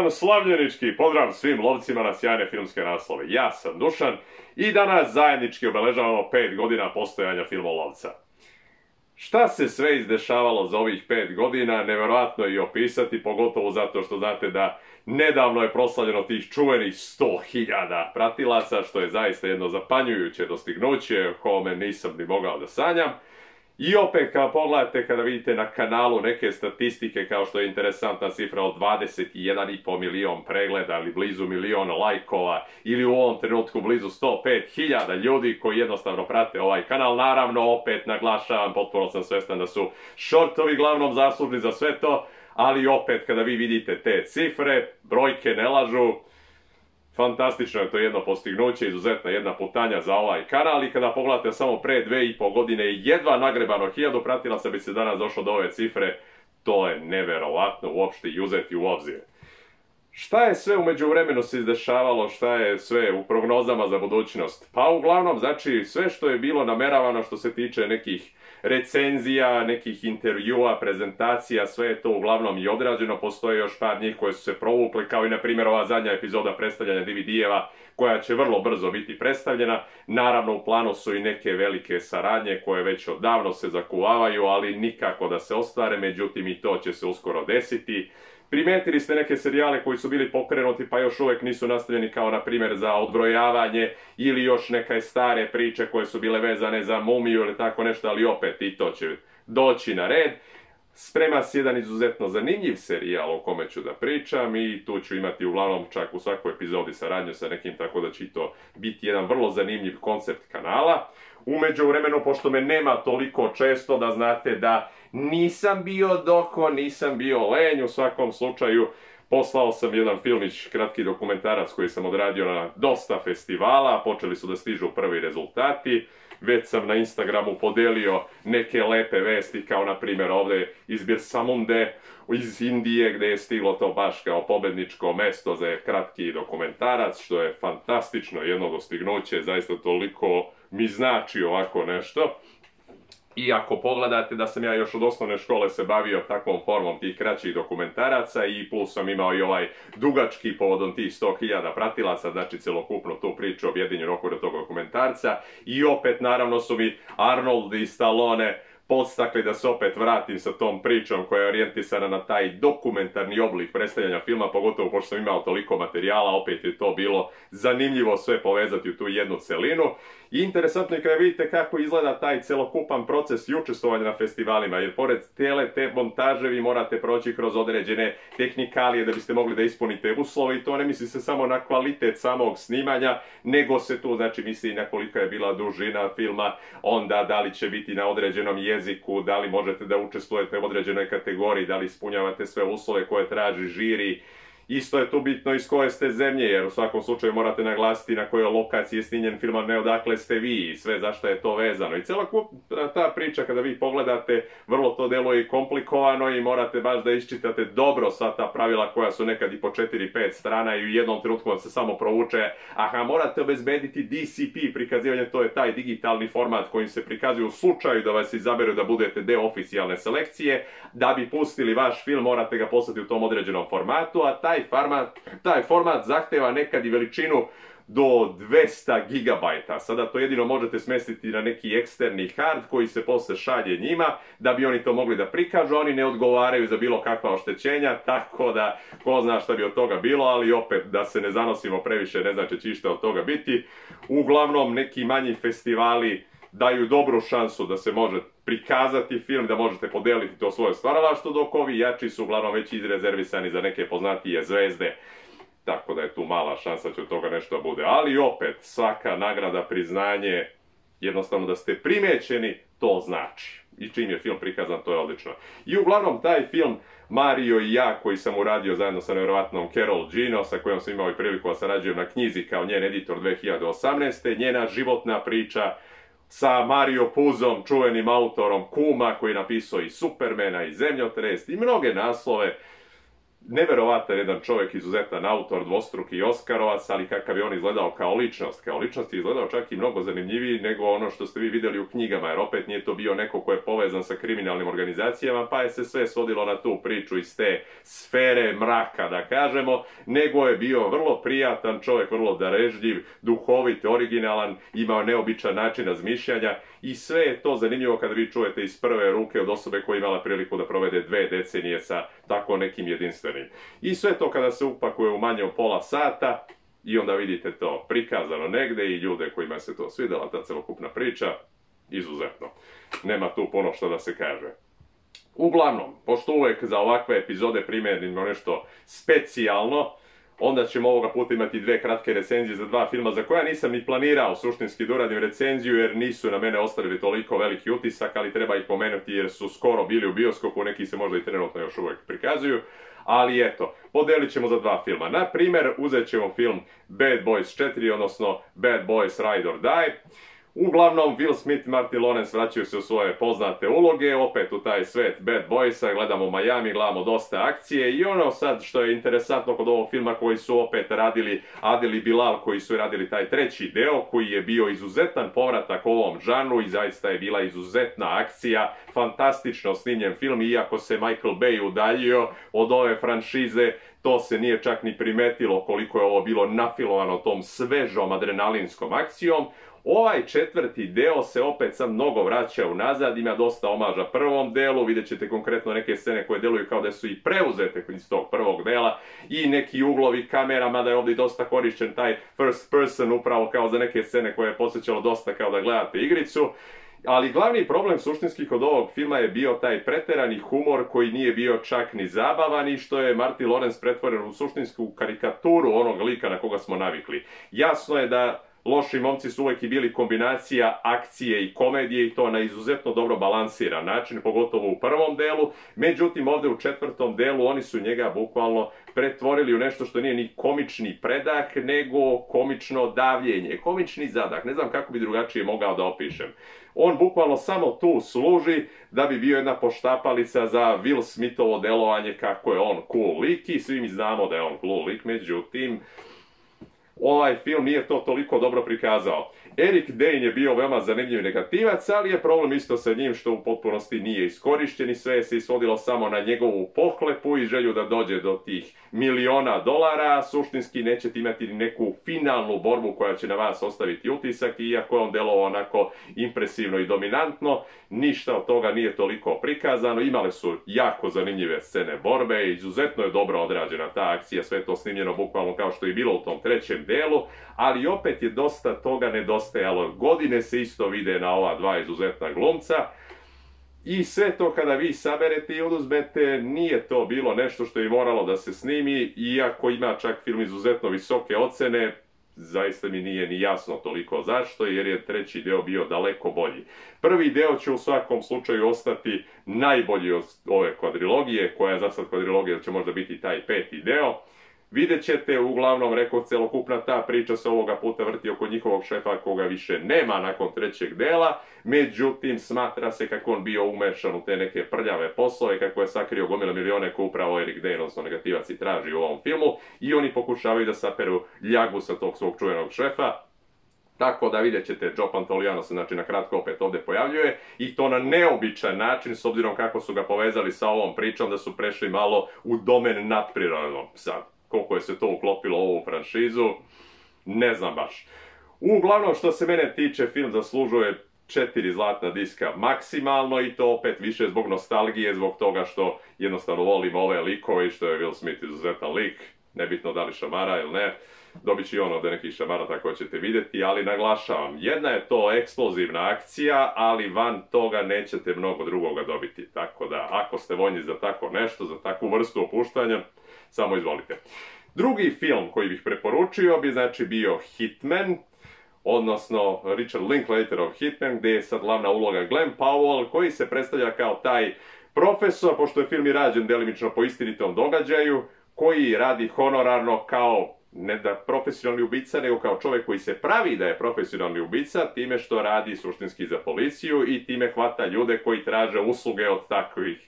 Jedan slavljenički pozdrav svim lovcima na sjajne filmske naslove. Ja sam Dušan i danas zajednički obeležavamo 5 godina postojanja Filmolovca. Šta se sve izdešavalo za ovih 5 godina, nevjerojatno je i opisati, pogotovo zato što znate da nedavno je proslavljeno tih čuvenih 100.000 pratilaca, što je zaista jedno zapanjujuće dostignuće, kome nisam ni mogao da sanjam. I opet kada pogledate, kada vidite na kanalu neke statistike kao što je interesantna cifra od 21,5 milion pregleda ili blizu milion lajkova ili u ovom trenutku blizu 105.000 ljudi koji jednostavno prate ovaj kanal. Naravno, opet naglašavam, potpuno sam svestan da su shortovi glavnom zaslužni za sve to, ali opet kada vi vidite te cifre, brojke ne lažu. Fantastično je to jedno postignuće, izuzetna jedna putanja za ovaj kanal i kada pogledate samo pre 2,5 godine jedva nagrebano 1000 pratilaca bi se danas došlo do ove cifre, to je neverovatno uopšte i uzeti u obzir. Šta je sve u međuvremenu se izdešavalo, šta je sve u prognozama za budućnost? Pa uglavnom, znači, sve što je bilo nameravano što se tiče nekih recenzija, nekih intervjua, prezentacija, sve je to uglavnom i odrađeno. Postoje još par njih koje su se provukli, kao i na primjer ova zadnja epizoda predstavljanja DVD-eva koja će vrlo brzo biti predstavljena. Naravno, u planu su i neke velike saradnje koje već odavno se zakuvavaju, ali nikako da se ostvare, međutim i to će se uskoro desiti. Primetili ste neke serijale koji su bili pokrenuti pa još uvijek nisu nastavljeni, kao na primjer za Odbrojavanje ili još neke stare priče koje su bile vezane za Mumiju ili tako nešto, ali opet i to će doći na red. Sprema se jedan izuzetno zanimljiv serijal o kome ću da pričam i tu ću imati uglavnom čak u svakoj epizodi saradnju sa nekim, tako da će to biti jedan vrlo zanimljiv koncept kanala. U međuvremenu, pošto me nema toliko često, da znate da nisam bio doko, nisam bio lenj, u svakom slučaju poslao sam jedan filmić, kratki dokumentarac koji sam odradio na dosta festivala, počeli su da stižu prvi rezultati. Već sam na Instagramu podelio neke lepe vesti, kao na primjer ovdje iz Birsamunde iz Indije, gdje je stiglo to baš kao pobedničko mesto za kratki dokumentarac, što je fantastično jedno dostignuće, zaista toliko mi znači ovako nešto. I ako pogledate da sam ja još od osnovne škole se bavio takvom formom tih kraćih dokumentaraca i plus sam imao i ovaj dugački povodom tih 100.000 pratilaca, znači celokupno tu priču objedinjenu okviru tog dokumentarca. I opet naravno su mi Arnold i Stallone podstakli da se opet vratim sa tom pričom koja je orijentisana na taj dokumentarni oblik predstavljanja filma, pogotovo pošto sam imao toliko materijala, opet je to bilo zanimljivo sve povezati u tu jednu celinu. I interesantno je kada vidite kako izgleda taj celokupan proces i učestvovanja na festivalima, jer pored cijele te montaže vi morate proći kroz određene tehnikalije da biste mogli da ispunite uslove i to ne misli se samo na kvalitet samog snimanja, nego se tu znači misli i na kolika je bila dužina filma, onda da li će biti na određenom jeziku, da li možete da učestvujete u određenoj kategoriji, da li ispunjavate sve uslove koje traži žiri. Isto je tu bitno iz koje ste zemlje, jer u svakom slučaju morate naglasiti na kojoj lokaciji je snimljen film, a ne odakle ste vi i sve zašto je to vezano. I cijela ta priča kada vi pogledate, vrlo to deluje i komplikovano i morate baš da iščitate dobro sva ta pravila koja su nekad i po 4-5 strana i u jednom trenutku vam se samo provuče. Aha, morate obezbediti DCP prikazivanje, to je taj digitalni format kojim se prikazuje u slučaju da vas izaberu da budete deo oficijalne selekcije. Da bi pustili vaš film morate ga poslati u tom određenom formatu, a taj format zahteva nekad i veličinu do 200 GB. Sada to jedino možete smestiti na neki eksterni hard koji se posle šalje njima da bi oni to mogli da prikažu, oni ne odgovaraju za bilo kakva oštećenja, tako da ko zna šta bi od toga bilo, ali opet da se ne zanosimo previše, ne znači će išta od toga biti. Uglavnom neki manji festivali daju dobru šansu da se može prikazati film, da možete podeliti to svoje stvaralaštvo, dok ovi jači su uglavnom već izrezervisani za neke poznatije zvezde. Tako da je tu mala šansa da će od toga nešto bude. Ali opet, svaka nagrada, priznanje, jednostavno da ste primećeni, to znači. I čim je film prikazan, to je odlično. I uglavnom taj film Mario i ja, koji sam uradio zajedno sa nevjerovatnom Carol Gino, sa kojom sam imao i priliku da sarađujem na knjizi kao njen editor 2018. Njena životna priča sa Mario Puzom, čuvenim autorom Kuma, koji je napisao i Supermana i Zemljotres i mnoge naslove. neverovatan jedan čovjek, izuzetan autor, dvostruki Oskarovac, ali kakav je on izgledao kao ličnost. Kao ličnost je izgledao čak i mnogo zanimljiviji nego ono što ste vi vidjeli u knjigama, jer opet nije to bio neko ko je povezan sa kriminalnim organizacijama, pa je se sve svodilo na tu priču iz te sfere mraka, da kažemo, nego je bio vrlo prijatan čovjek, vrlo darežljiv, duhovit, originalan, imao neobičan način razmišljanja i sve je to zanimljivo kada vi čujete iz prve ruke od osobe koja je imala priliku da provede 2 decenije sa tako nekim jedinstvenim. I sve to kada se upakuje u manje od pola sata i onda vidite to prikazano negde i ljude kojima se to svidjela ta celokupna priča, izuzetno. Nema tu puno što da se kaže. Uglavnom, pošto uvek za ovakve epizode primenimo nešto specijalno, onda ćemo ovoga puta imati 2 kratke recenzije za 2 filma za koja nisam ni planirao suštinski da uradim recenziju jer nisu na mene ostavili toliko veliki utisak, ali treba ih pomenuti jer su skoro bili u bioskopu, neki se možda i trenutno još uvijek prikazuju. Ali eto, podelit ćemo za 2 filma. Na primjer, uzet ćemo film Bad Boys 4, odnosno Bad Boys Ride or Die. Uglavnom, Will Smith i Martin Lawrence vraćaju se u svoje poznate uloge, opet u taj svet Bad Boysa, gledamo Miami, gledamo dosta akcije i ono sad što je interesantno kod ovog filma koji su opet radili Adil i Bilal, koji su radili taj 3. deo, koji je bio izuzetan povratak ovom žanru i zaista je bila izuzetna akcija, fantastično snimljen film, iako se Michael Bay udaljio od ove franšize, to se nije čak ni primetilo koliko je ovo bilo nafilovano tom svežom adrenalinskom akcijom. Ovaj 4. deo se opet sad mnogo vraća unazad, ima dosta omaža prvom delu, vidjet ćete konkretno neke scene koje deluju kao da su i preuzete iz tog prvog dela i neki uglovi kamera, mada je ovdje dosta korišćen taj first person upravo kao za neke scene koje je podsjećalo dosta kao da gledate igricu. Ali glavni problem suštinski kod ovog filma je bio taj preterani humor koji nije bio čak ni zabavan i što je Martin Lawrence pretvoren u suštinsku karikaturu onog lika na koga smo navikli. Jasno je da Loši momci su uvijek i bili kombinacija akcije i komedije i to na izuzetno dobro balansiran način, pogotovo u prvom delu. Međutim, ovdje u 4. delu oni su njega bukvalno pretvorili u nešto što nije ni komični predah, nego komično davljenje, komični zadah. Ne znam kako bi drugačije mogao da opišem. On bukvalno samo tu služi da bi bio jedna poštapalica za Will Smithovo delovanje kako je on cool lik i svi mi znamo da je on cool lik, međutim ovaj film nije to toliko dobro prikazao. Eric Dane je bio veoma zanimljiv negativac, ali je problem isto sa njim što u potpunosti nije iskorišćen i sve se isvodilo samo na njegovu pohlepu i želju da dođe do tih $1.000.000, a suštinski nećete imati neku finalnu borbu koja će na vas ostaviti utisak, iako je on delovao onako impresivno i dominantno, ništa od toga nije toliko prikazano, imale su jako zanimljive scene borbe, izuzetno je dobro odrađena ta akcija, sve to snimljeno bukvalno kao što je bilo u tom 3. delu, ali opet je dosta toga nedostajalo. Godine se isto vide na ova 2 izuzetna glumca i sve to kada vi saberete i oduzmete, nije to bilo nešto što je moralo da se snimi, iako ima čak film izuzetno visoke ocene, zaista mi nije ni jasno toliko zašto, jer je 3. deo bio daleko bolji. Prvi deo će u svakom slučaju ostati najbolji od ove kvadrilogije, koja je za sad kvadrilogija, da će možda biti taj 5. deo. Vidjet ćete, uglavnom, rekao, celokupna ta priča se ovoga puta vrti oko njihovog šefa koga više nema nakon 3. dela, međutim smatra se kako on bio umešan u te neke prljave poslove, kako je sakrio gomile milione ko upravo Eric Dane, odnosno negativac, i traži u ovom filmu, i oni pokušavaju da saperu ljagu sa tog svog čuvenog šefa. Tako da vidjet ćete, Joe Pantoliano se znači na kratko opet ovdje pojavljuje i to na neobičan način, s obzirom kako su ga povezali sa ovom pričom, da su prešli malo u domen nadprirodnog. Sad, koliko je se to uklopilo u ovu franšizu, ne znam baš. Uglavnom, što se mene tiče, film zaslužuje 4 zlatna diska maksimalno i to opet više zbog nostalgije, zbog toga što jednostavno volim ove likove i što je Will Smith izuzetan lik, nebitno da li šamara ili ne. Dobit će i ono da nekih šamara, tako ćete vidjeti, ali naglašavam, jedna je to eksplozivna akcija, ali van toga nećete mnogo drugoga dobiti. Tako da, ako ste voljni za tako nešto, za takvu vrstu opuštanja, samo izvolite. Drugi film koji bih preporučio bi znači bio Hitman, odnosno Richard Linklaterov Hitman, gdje je sad glavna uloga Glen Powell, koji se predstavlja kao taj profesor, pošto je film i rađen delimično po istinitom događaju, koji radi honorarno kao ne da profesionalni ubica, nego kao čovjek koji se pravi da je profesionalni ubica, time što radi suštinski za policiju i time hvata ljude koji traže usluge od takvih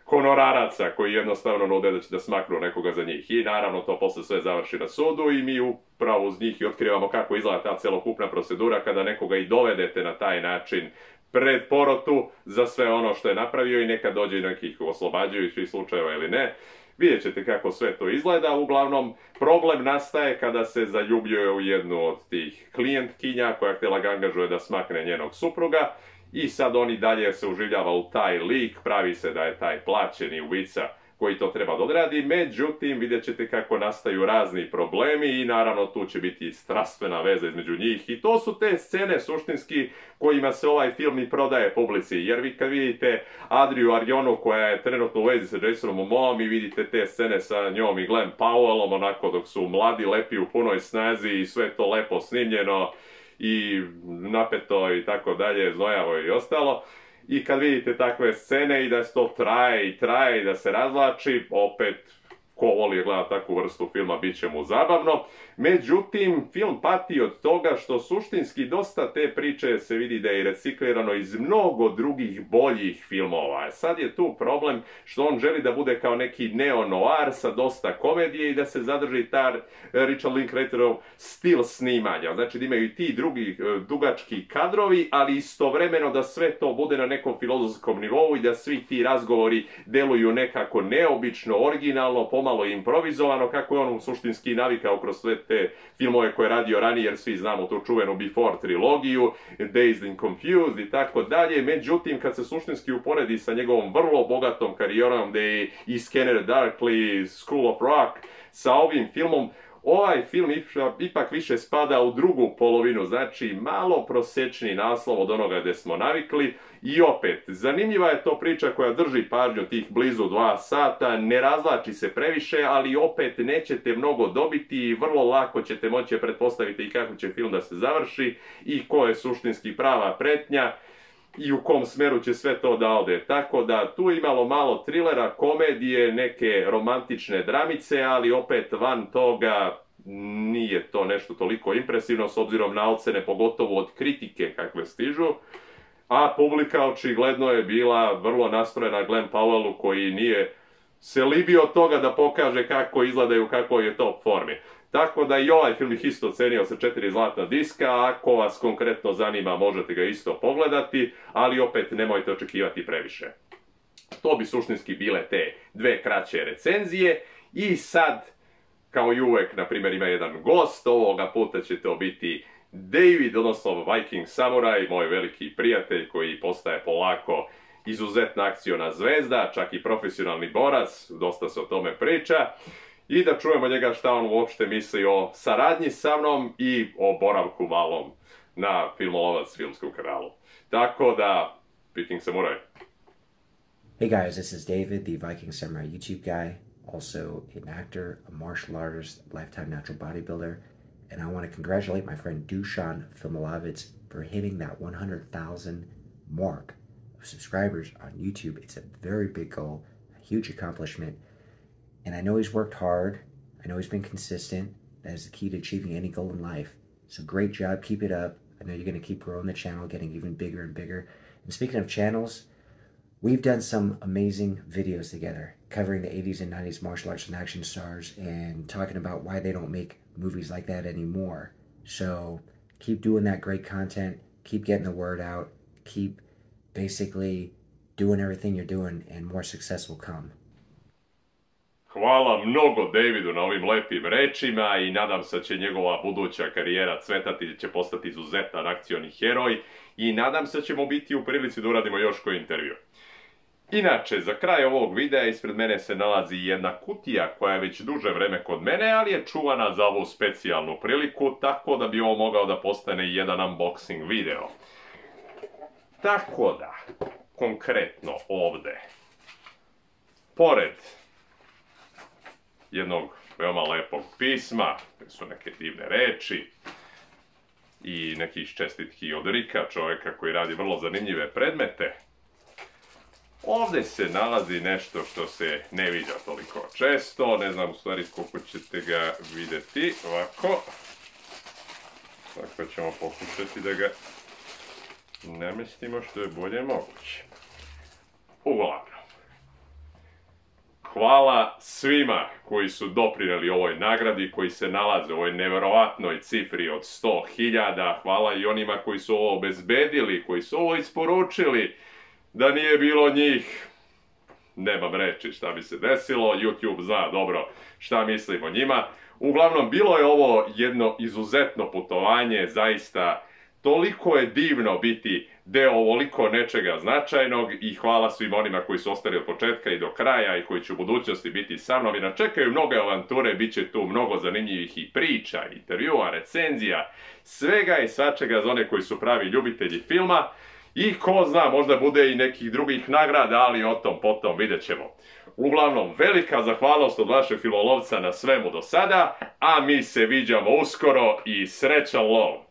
honoraraca koji jednostavno nude da će da smaknu nekoga za njih. I naravno to posle sve završi na sudu i mi upravo uz njih i otkrivamo kako izgleda ta celokupna procedura kada nekoga i dovedete na taj način pred porotu za sve ono što je napravio i neka dođe i nekih oslobađajućih slučajeva ili ne. Vidjet ćete kako sve to izgleda. Uglavnom, problem nastaje kada se zaljubljuje u jednu od tih klijentkinja koja htjela ga angažuje da smakne njenog supruga. I sad on i dalje se uživljava u taj lik, pravi se da je taj plaćeni ubica koji to treba da odradi, međutim vidjet ćete kako nastaju razni problemi i naravno tu će biti strastvena veza između njih i to su te scene suštinski kojima se ovaj film i prodaje publici, jer vi kad vidite Adriju Arjonu koja je trenutno u vezi sa Jasonom Momoom i vidite te scene sa njom i Glenn Powellom onako dok su mladi, lepi u punoj snazi i sve to lepo snimljeno i napeto i tako dalje, znojavo i ostalo. I kad vidite takve scene i da se to traje i traje i da se razvlači, opet, ko voli gledati takvu vrstu filma, bit će mu zabavno. Međutim, film pati od toga što suštinski dosta te priče se vidi da je reciklirano iz mnogo drugih boljih filmova. Sad je tu problem što on želi da bude kao neki neo-noir sa dosta komedije i da se zadrži ta Richard Linklaterov stil snimanja. Znači da imaju i ti drugi dugački kadrovi, ali istovremeno da sve to bude na nekom filozofskom nivou i da svi ti razgovori deluju nekako neobično, originalno, pomalo improvizovano, kako je on suštinski navikao kroz sve te filmove koje je radio ranije, jer svi znamo tu čuvenu Before trilogiju, Dazed and Confused i tako dalje. Međutim, kad se suštinski uporedi sa njegovom vrlo bogatom karijerom, gde je i Scanner Darkly, School of Rock, sa ovim filmom, ovaj film ipak više spada u drugu polovinu, znači malo prosječni naslov od onoga gde smo navikli. I opet, zanimljiva je to priča koja drži pažnju tih blizu 2 sata, ne razvlači se previše, ali opet nećete mnogo dobiti i vrlo lako ćete moći pretpostaviti i kako će film da se završi i ko je suštinski prava pretnja i u kom smeru će sve to da ode. Tako da tu imalo malo trilera, komedije, neke romantične dramice, ali opet van toga nije to nešto toliko impresivno s obzirom na ocene, pogotovo od kritike kakve stižu. A publika očigledno je bila vrlo nastrojena Glenn Powellu koji nije se libio od toga da pokaže kako izgledaju, u kakvoj je top formi. Tako da i ovaj film ih isto ocenio sa 4 zlatna diska, ako vas konkretno zanima možete ga isto pogledati, ali opet nemojte očekivati previše. To bi suštinski bile te 2 kraće recenzije i sad, kao i uvek, na primjer ima jedan gost, ovoga puta će to biti David, odnosno Viking Samurai, moj veliki prijatelj koji postaje polako izuzetna akciona zvezda, čak i profesionalni borac, dosta se o tome priča. I da čujemo njega šta on uopšte misli o saradnji sa mnom i o boravku malom na Filmolovac filmskom kanalu. Tako da, Viking Samurai. Hey guys, this is David, the Viking Samurai YouTube guy, also an actor, a martial artist, lifetime natural bodybuilder, and I want to congratulate my friend Dusan Filmolovac for hitting that 100,000 mark of subscribers on YouTube. It's a very big goal, a huge accomplishment. And I know he's worked hard. I know he's been consistent. That is the key to achieving any goal in life. So great job. Keep it up. I know you're going to keep growing the channel, getting even bigger and bigger. And speaking of channels, we've done some amazing videos together covering the 80s and 90s martial arts and action stars and talking about why they don't make movies like that anymore. So keep doing that great content. Keep getting the word out. Keep basically doing everything you're doing and more success will come. Hvala mnogo Davidu na ovim lepim rečima i nadam se da će njegova buduća karijera cvetati, da će postati izuzetan akcioni heroj i nadam se da ćemo biti u prilici da uradimo još koji intervju. Inače, za kraj ovog videa ispred mene se nalazi jedna kutija koja je već duže vreme kod mene, ali je čuvana za ovu specijalnu priliku, tako da bi ovo mogao da postane jedan unboxing video. Tako da, konkretno ovde, pored jednog veoma lepog pisma, gde su neke divne reči i nekih čestitki od Rika, čoveka koji radi vrlo zanimljive predmete. Ovde se nalazi nešto što se ne viđa toliko često, ne znam u stvari koliko ćete ga videti, ovako. Tako ćemo pokušati da ga namestimo što je bolje moguće. Uglavnom, hvala svima koji su doprinijeli ovoj nagradi, koji se nalaze u ovoj nevjerovatnoj cifri od 100.000. Hvala i onima koji su ovo obezbedili, koji su ovo isporučili. Da nije bilo njih, nemam reći šta bi se desilo, YouTube zna dobro šta mislim o njima. Uglavnom, bilo je ovo jedno izuzetno putovanje, zaista toliko je divno biti deo ovoliko nečega značajnog i hvala svim onima koji su ostali od početka i do kraja i koji će u budućnosti biti sa mnom. I nas čekaju mnoge avanture, bit će tu mnogo zanimljivih i priča, intervjua, recenzija, svega i svačega za one koji su pravi ljubitelji filma. I ko zna, možda bude i nekih drugih nagrada, ali o tom potom vidjet ćemo. Uglavnom, velika zahvalnost od vašeg filmolovca na svemu do sada, a mi se viđamo uskoro i srećan lov!